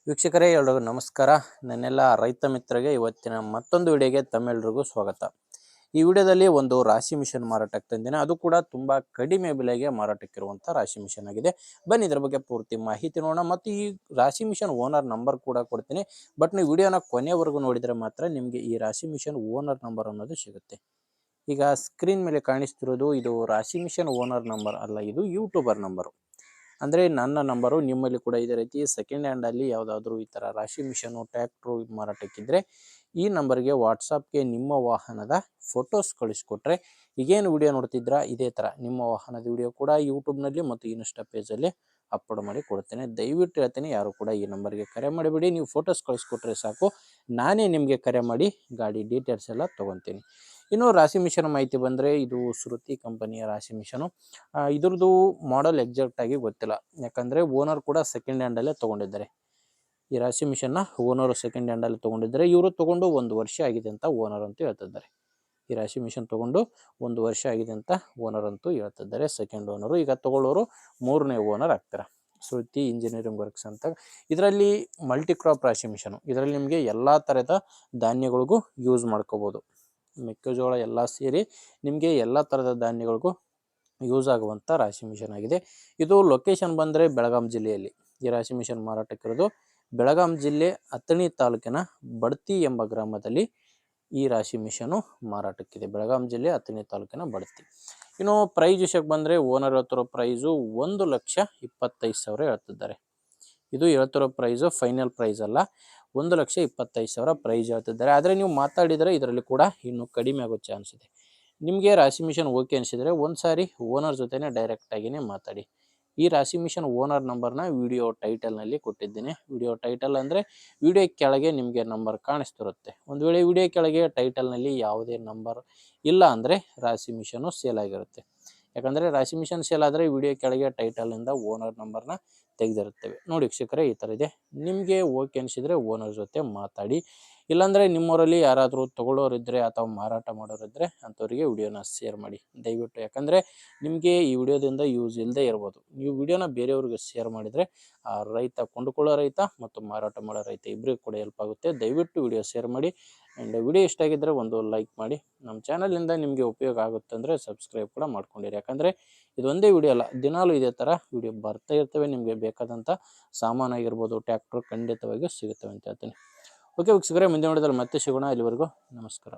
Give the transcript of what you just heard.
ವೀಕ್ಷಕರೇ ಎಲ್ಲರಿಗೂ ನಮಸ್ಕಾರ. ನನ್ನೆಲ್ಲ ರೈತ ಮಿತ್ರರಿಗೆ ಇವತ್ತಿನ ಮತ್ತೊಂದು ವಿಡಿಯೋಗೆ ತಮ್ಮೆಲ್ಲರಿಗೂ ಸ್ವಾಗತ. ಈ ವಿಡಿಯೋದಲ್ಲಿ ಒಂದು ರಾಶಿ ಮಿಷನ್ ಮಾರಾಟಕ್ಕೆ ತಂದಿದ್ದೇನೆ. ಅದು ಕೂಡ ತುಂಬಾ ಕಡಿಮೆ ಬೆಲೆಗೆ ಮಾರಾಟಕ್ಕಿರುವಂಥ ರಾಶಿ ಮಿಷನ್ ಆಗಿದೆ. ಬನ್ನಿ ಇದರ ಬಗ್ಗೆ ಪೂರ್ತಿ ಮಾಹಿತಿ ನೋಡೋಣ ಮತ್ತು ಈ ರಾಶಿ ಮಿಷನ್ ಓನರ್ ನಂಬರ್ ಕೂಡ ಕೊಡ್ತೀನಿ. ಬಟ್ ನೀವು ವಿಡಿಯೋನ ಕೊನೆವರೆಗೂ ನೋಡಿದರೆ ಮಾತ್ರ ನಿಮಗೆ ಈ ರಾಶಿ ಮಿಷನ್ ಓನರ್ ನಂಬರ್ ಅನ್ನೋದು ಸಿಗುತ್ತೆ. ಈಗ ಸ್ಕ್ರೀನ್ ಮೇಲೆ ಕಾಣಿಸ್ತಿರೋದು ಇದು ರಾಶಿ ಮಿಷನ್ ಓನರ್ ನಂಬರ್ ಅಲ್ಲ, ಇದು ಯೂಟ್ಯೂಬರ್ ನಂಬರು. ಅಂದರೆ ನನ್ನ ನಂಬರು ನಿಮ್ಮಲ್ಲಿ ಕೂಡ ಇದೇ ರೀತಿ ಸೆಕೆಂಡ್ ಹ್ಯಾಂಡಲ್ಲಿ ಯಾವುದಾದ್ರೂ ಈ ಥರ ರಾಶಿ ಮಿಷನು ಟ್ರ್ಯಾಕ್ಟ್ರು ಮಾರಾಟಕ್ಕಿದ್ದರೆ ಈ ನಂಬರ್ಗೆ ವಾಟ್ಸಪ್ಗೆ ನಿಮ್ಮ ವಾಹನದ ಫೋಟೋಸ್ ಕಳಿಸ್ಕೊಟ್ರೆ, ಈಗೇನು ವಿಡಿಯೋ ನೋಡ್ತಿದ್ರಾ ಇದೇ ಥರ ನಿಮ್ಮ ವಾಹನದ ವಿಡಿಯೋ ಕೂಡ ಯೂಟ್ಯೂಬ್ನಲ್ಲಿ ಮತ್ತು ಇನ್ಸ್ಟಾ ಪೇಜಲ್ಲಿ ಅಪ್ಲೋಡ್ ಮಾಡಿ ಕೊಡ್ತೇನೆ. ದಯವಿಟ್ಟು ಹೇಳ್ತೇನೆ, ಯಾರು ಕೂಡ ಈ ನಂಬರ್ಗೆ ಕರೆ ಮಾಡಿಬಿಡಿ. ನೀವು ಫೋಟೋಸ್ ಕಳಿಸ್ಕೊಟ್ರೆ ಸಾಕು, ನಾನೇ ನಿಮಗೆ ಕರೆ ಮಾಡಿ ಗಾಡಿ ಡೀಟೇಲ್ಸ್ ಎಲ್ಲ ತೊಗೊತೀನಿ. ಇನ್ನು ರಾಶಿ ಮಿಷನ್ ಮಾಹಿತಿ ಬಂದರೆ ಇದು ಶ್ರುತಿ ಕಂಪನಿಯ ರಾಶಿ ಮಿಷನು. ಇದ್ರದ್ದು ಮಾಡೆಲ್ ಎಕ್ಸಾಕ್ಟಾಗಿ ಗೊತ್ತಿಲ್ಲ, ಯಾಕಂದರೆ ಓನರ್ ಕೂಡ ಸೆಕೆಂಡ್ ಹ್ಯಾಂಡಲ್ಲೇ ತೊಗೊಂಡಿದ್ದಾರೆ. ಈ ರಾಶಿ ಮಿಷನ್ನ ಓನರು ಸೆಕೆಂಡ್ ಹ್ಯಾಂಡಲ್ಲಿ ತೊಗೊಂಡಿದ್ದಾರೆ. ಇವರು ತೊಗೊಂಡು 1 ವರ್ಷ ಆಗಿದೆ ಅಂತ ಓನರ್ ಅಂತೂ ಹೇಳ್ತಿದ್ದಾರೆ. ಈ ರಾಶಿ ಮಿಷನ್ ತೊಗೊಂಡು 1 ವರ್ಷ ಆಗಿದೆ ಅಂತ ಓನರ್ ಅಂತೂ ಹೇಳ್ತಿದ್ದಾರೆ, ಸೆಕೆಂಡ್ ಓನರು. ಈಗ ತೊಗೊಳ್ಳೋರು 3ನೇ ಓನರ್ ಆಗ್ತಾರೆ. ಶ್ರುತಿ ಇಂಜಿನಿಯರಿಂಗ್ ವರ್ಕ್ಸ್ ಅಂತ. ಇದರಲ್ಲಿ ಮಲ್ಟಿ ಕ್ರಾಪ್ ರಾಶಿ ಮಿಷನು. ಇದರಲ್ಲಿ ನಿಮಗೆ ಎಲ್ಲ ಥರದ ಧಾನ್ಯಗಳಿಗೂ ಯೂಸ್ ಮಾಡ್ಕೋಬೋದು. ಮೆಕ್ಕೆಜೋಳ ಎಲ್ಲ ಸೇರಿ ನಿಮಗೆ ಎಲ್ಲ ಥರದ ಧಾನ್ಯಗಳಿಗೂ ಯೂಸ್ ಆಗುವಂಥ ರಾಶಿ ಮಿಷನ್ ಆಗಿದೆ. ಇದು ಲೊಕೇಶನ್ ಬಂದರೆ ಬೆಳಗಾಂ ಜಿಲ್ಲೆಯಲ್ಲಿ ಈ ರಾಶಿ ಮಿಷನ್ ಮಾರಾಟಕ್ಕಿರೋದು. ಬೆಳಗಾಂ ಜಿಲ್ಲೆ ಅಥಣಿ ತಾಲೂಕಿನ ಬಡ್ತಿ ಎಂಬ ಗ್ರಾಮದಲ್ಲಿ ಈ ರಾಶಿ ಮಿಷನು ಮಾರಾಟಕ್ಕಿದೆ. ಬೆಳಗಾಂ ಜಿಲ್ಲೆ ಅಥಣಿ ತಾಲೂಕಿನ ಬಡ್ತಿ. ಇನ್ನು ಪ್ರೈಸ್ ವಿಷಯಕ್ಕೆ ಬಂದರೆ ಓನರ್ ಹೇಳ್ತಿರೋ ಪ್ರೈಸು 1,25,000 ಹೇಳ್ತಿದ್ದಾರೆ. ಇದು ಹೇಳ್ತಿರೋ ಪ್ರೈಸು ಫೈನಲ್ ಪ್ರೈಸ್ ಅಲ್ಲ, 1,25,000 ಪ್ರೈಸ್ ಹೇಳ್ತಿದ್ದಾರೆ. ಆದರೆ ನೀವು ಮಾತಾಡಿದರೆ ಇದರಲ್ಲಿ ಕೂಡ ಇನ್ನೂ ಕಡಿಮೆ ಆಗೋ ಚಾನ್ಸ್ ಇದೆ. ನಿಮಗೆ ರಾಶಿ ಮಿಷನ್ ಓಕೆ ಅನಿಸಿದರೆ ಒಂದು ಸಾರಿ ಓನರ್ ಜೊತೆನೇ ಡೈರೆಕ್ಟಾಗಿಯೇ ಮಾತಾಡಿ. ಈ ರಾಶಿ ಮಿಷನ್ ಓನರ್ ನಂಬರ್ನ ವಿಡಿಯೋ ಟೈಟಲ್ನಲ್ಲಿ ಕೊಟ್ಟಿದ್ದೀನಿ. ವಿಡಿಯೋ ಟೈಟಲ್ ಅಂದರೆ ವಿಡಿಯೋ ಕೆಳಗೆ ನಿಮಗೆ ನಂಬರ್ ಕಾಣಿಸ್ತಿರುತ್ತೆ. ಒಂದು ವೇಳೆ ವಿಡಿಯೋ ಕೆಳಗೆ ಟೈಟಲ್ನಲ್ಲಿ ಯಾವುದೇ ನಂಬರ್ ಇಲ್ಲ ಅಂದರೆ ರಾಶಿ ಮಿಷನು ಸೇಲ್ ಆಗಿರುತ್ತೆ. ಯಾಕಂದರೆ ರಾಶಿ ಮಿಷನ್ ಸೇಲ್ ಆದರೆ ವಿಡಿಯೋ ಕೆಳಗೆ ಟೈಟಲಿಂದ ಓನರ್ ನಂಬರ್ನ ತೆಗೆದಿರುತ್ತೇವೆ. ನೋಡಿ ವೀಕ್ಷಕರೇ, ಈ ಥರ ಇದೆ. ನಿಮಗೆ ಓಕೆ ಅನಿಸಿದರೆ ಓನರ್ ಜೊತೆ ಮಾತಾಡಿ. ಇಲ್ಲಾಂದರೆ ನಿಮ್ಮವರಲ್ಲಿ ಯಾರಾದರೂ ತೊಗೊಳ್ಳೋರಿದ್ದರೆ ಅಥವಾ ಮಾರಾಟ ಮಾಡೋರಿದ್ದರೆ ಅಂಥವರಿಗೆ ವಿಡಿಯೋನ ಶೇರ್ ಮಾಡಿ ದಯವಿಟ್ಟು. ಯಾಕಂದರೆ ನಿಮಗೆ ಈ ವಿಡಿಯೋದಿಂದ ಯೂಸ್ ಇಲ್ಲದೆ ಇರ್ಬೋದು. ನೀವು ವಿಡಿಯೋನ ಬೇರೆಯವ್ರಿಗೆ ಶೇರ್ ಮಾಡಿದರೆ ಆ ರೈತ, ಕೊಂಡುಕೊಳ್ಳೋ ರೈತ ಮತ್ತು ಮಾರಾಟ ಮಾಡೋ ರೈತ ಇಬ್ಬರಿಗೂ ಕೂಡ ಹೆಲ್ಪ್ ಆಗುತ್ತೆ. ದಯವಿಟ್ಟು ವಿಡಿಯೋ ಶೇರ್ ಮಾಡಿ. ಆ್ಯಂಡ್ ವಿಡಿಯೋ ಇಷ್ಟ ಆಗಿದ್ದರೆ ಒಂದು ಲೈಕ್ ಮಾಡಿ. ನಮ್ಮ ಚಾನಲಿಂದ ನಿಮಗೆ ಉಪಯೋಗ ಆಗುತ್ತೆ ಅಂದರೆ ಸಬ್ಸ್ಕ್ರೈಬ್ ಕೂಡ ಮಾಡ್ಕೊಂಡಿರಿ. ಯಾಕಂದರೆ ಇದೊಂದೇ ವಿಡಿಯೋ ಅಲ್ಲ, ದಿನಾಲೂ ಇದೇ ಥರ ವಿಡಿಯೋ ಬರ್ತಾ ಇರ್ತವೆ. ನಿಮಗೆ ಬೇಕಾದಂಥ ಸಾಮಾನಾಗಿರ್ಬೋದು, ಟ್ಯಾಕ್ಟ್ರು ಖಂಡಿತವಾಗಿಯೂ ಸಿಗುತ್ತವೆ ಅಂತ ಹೇಳ್ತೀನಿ. ಓಕೆ ವೀಕ್ಷಕರೇ, ಮುಂದಿನ ವಿಡಿಯೋದಲ್ಲಿ ಮತ್ತೆ ಸಿಗೋಣ. ಇಲ್ಲಿವರೆಗೂ ನಮಸ್ಕಾರ.